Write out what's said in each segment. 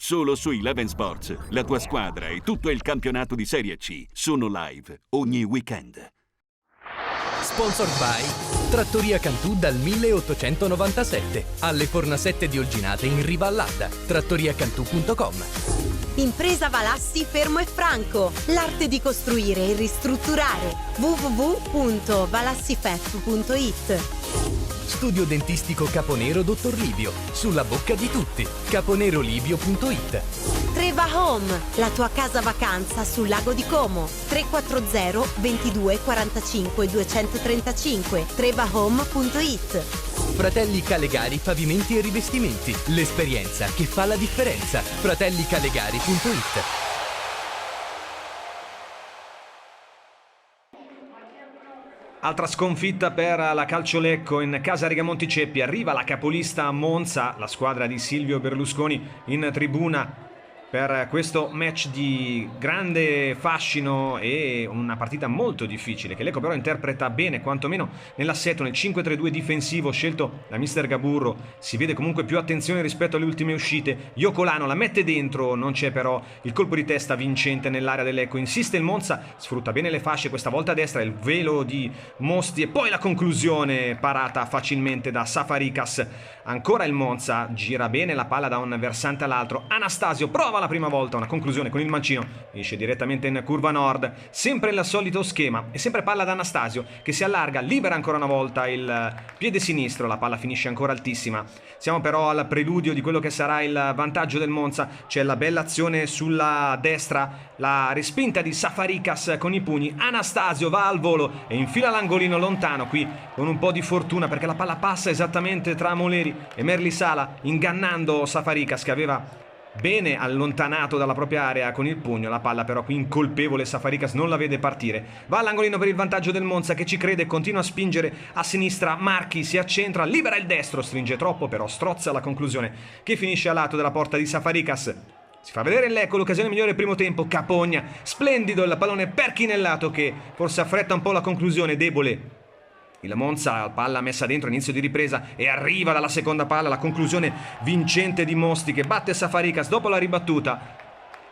Solo su Eleven Sports, la tua squadra e tutto il campionato di Serie C sono live ogni weekend. Sponsored by Trattoria Cantù dal 1897. Alle Fornasette di Olginate in Riva all'Adda. trattoriacantù.com. Impresa Valassi Fermo e Franco. L'arte di costruire e ristrutturare. www.valassifef.it. Studio dentistico Caponero Dottor Livio. Sulla bocca di tutti. caponerolivio.it. Treva Home, la tua casa vacanza sul lago di Como. 340 22 45 235. trevahome.it. Fratelli Calegari Pavimenti e Rivestimenti. L'esperienza che fa la differenza. fratellicalegari.it. Altra sconfitta per la Calciolecco in casa Rigamonti Ceppi. Arriva la capolista Monza, la squadra di Silvio Berlusconi in tribuna per questo match di grande fascino e una partita molto difficile che Lecco però interpreta bene, quantomeno nell'assetto, nel 5-3-2 difensivo scelto da mister Gaburro. Si vede comunque più attenzione rispetto alle ultime uscite. Iocolano la mette dentro, non c'è però il colpo di testa vincente nell'area del Lecco. Insiste il Monza, sfrutta bene le fasce, questa volta a destra il velo di Mosti e poi la conclusione parata facilmente da Safarikas. Ancora il Monza, gira bene la palla da un versante all'altro. Anastasio prova la prima volta una conclusione con il mancino, esce direttamente in curva nord, sempre il solito schema e sempre palla da Anastasio che si allarga, libera ancora una volta il piede sinistro, la palla finisce ancora altissima. Siamo però al preludio di quello che sarà il vantaggio del Monza. C'è la bella azione sulla destra, la respinta di Safarikas con i pugni. Anastasio va al volo e infila l'angolino lontano, qui con un po' di fortuna perché la palla passa esattamente tra Moleri e Merli Sala, ingannando Safarikas che aveva bene allontanato dalla propria area con il pugno. La palla però qui incolpevole, Safarikas non la vede partire, va all'angolino per il vantaggio del Monza che ci crede, continua a spingere a sinistra. Marchi si accentra, libera il destro, stringe troppo però strozza la conclusione che finisce a lato della porta di Safarikas. Si fa vedere il Lecco, l'occasione migliore primo tempo. Capogna, splendido il pallone perchinellato che forse affretta un po' la conclusione, debole il Monza, palla messa dentro, inizio di ripresa e arriva dalla seconda palla la conclusione vincente di Mosti che batte Safarikas dopo la ribattuta.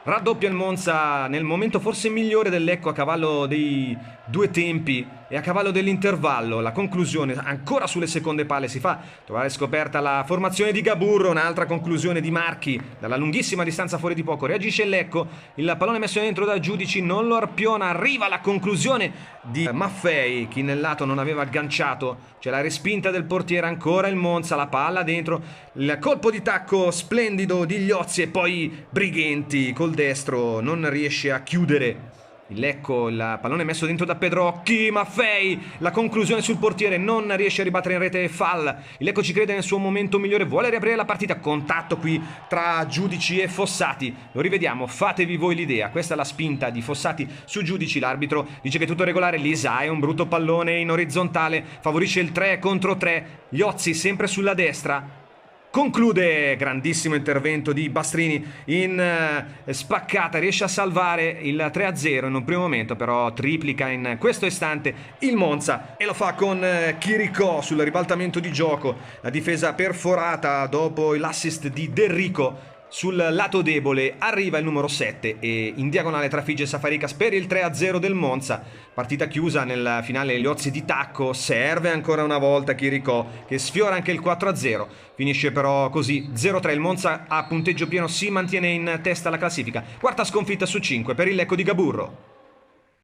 Raddoppia il Monza nel momento forse migliore del Lecco, a cavallo dei due tempi e a cavallo dell'intervallo. La conclusione ancora sulle seconde palle, si fa trovare scoperta la formazione di Gaburro, un'altra conclusione di Marchi dalla lunghissima distanza fuori di poco. Reagisce il Lecco, il pallone messo dentro da Giudici non lo arpiona, arriva la conclusione di Maffei, chi nel lato non aveva agganciato. C'è la respinta del portiere, ancora il Monza, la palla dentro, il colpo di tacco splendido di Gliozzi e poi Brighenti col destro non riesce a chiudere. Il Lecco, il pallone messo dentro da Pedrocchi, Maffei, la conclusione sul portiere, non riesce a ribattere in rete Fall. Il Lecco ci crede nel suo momento migliore, vuole riaprire la partita, contatto qui tra Giudici e Fossati, lo rivediamo, fatevi voi l'idea. Questa è la spinta di Fossati su Giudici, l'arbitro dice che è tutto regolare. Lisa è un brutto pallone in orizzontale, favorisce il 3 contro 3, Gliozzi sempre sulla destra. Conclude, grandissimo intervento di Bastrini in spaccata, riesce a salvare il 3-0 in un primo momento, però triplica in questo istante il Monza e lo fa con Chiricò sul ribaltamento di gioco. La difesa perforata dopo l'assist di Derrico. Sul lato debole arriva il numero 7 e in diagonale trafigge Safarikas per il 3-0 del Monza. Partita chiusa nel finale, Gliozzi di tacco, serve ancora una volta Chiricò che sfiora anche il 4-0. Finisce però così 0-3, il Monza a punteggio pieno si mantiene in testa alla classifica. Quarta sconfitta su 5 per il Lecco di Gaburro.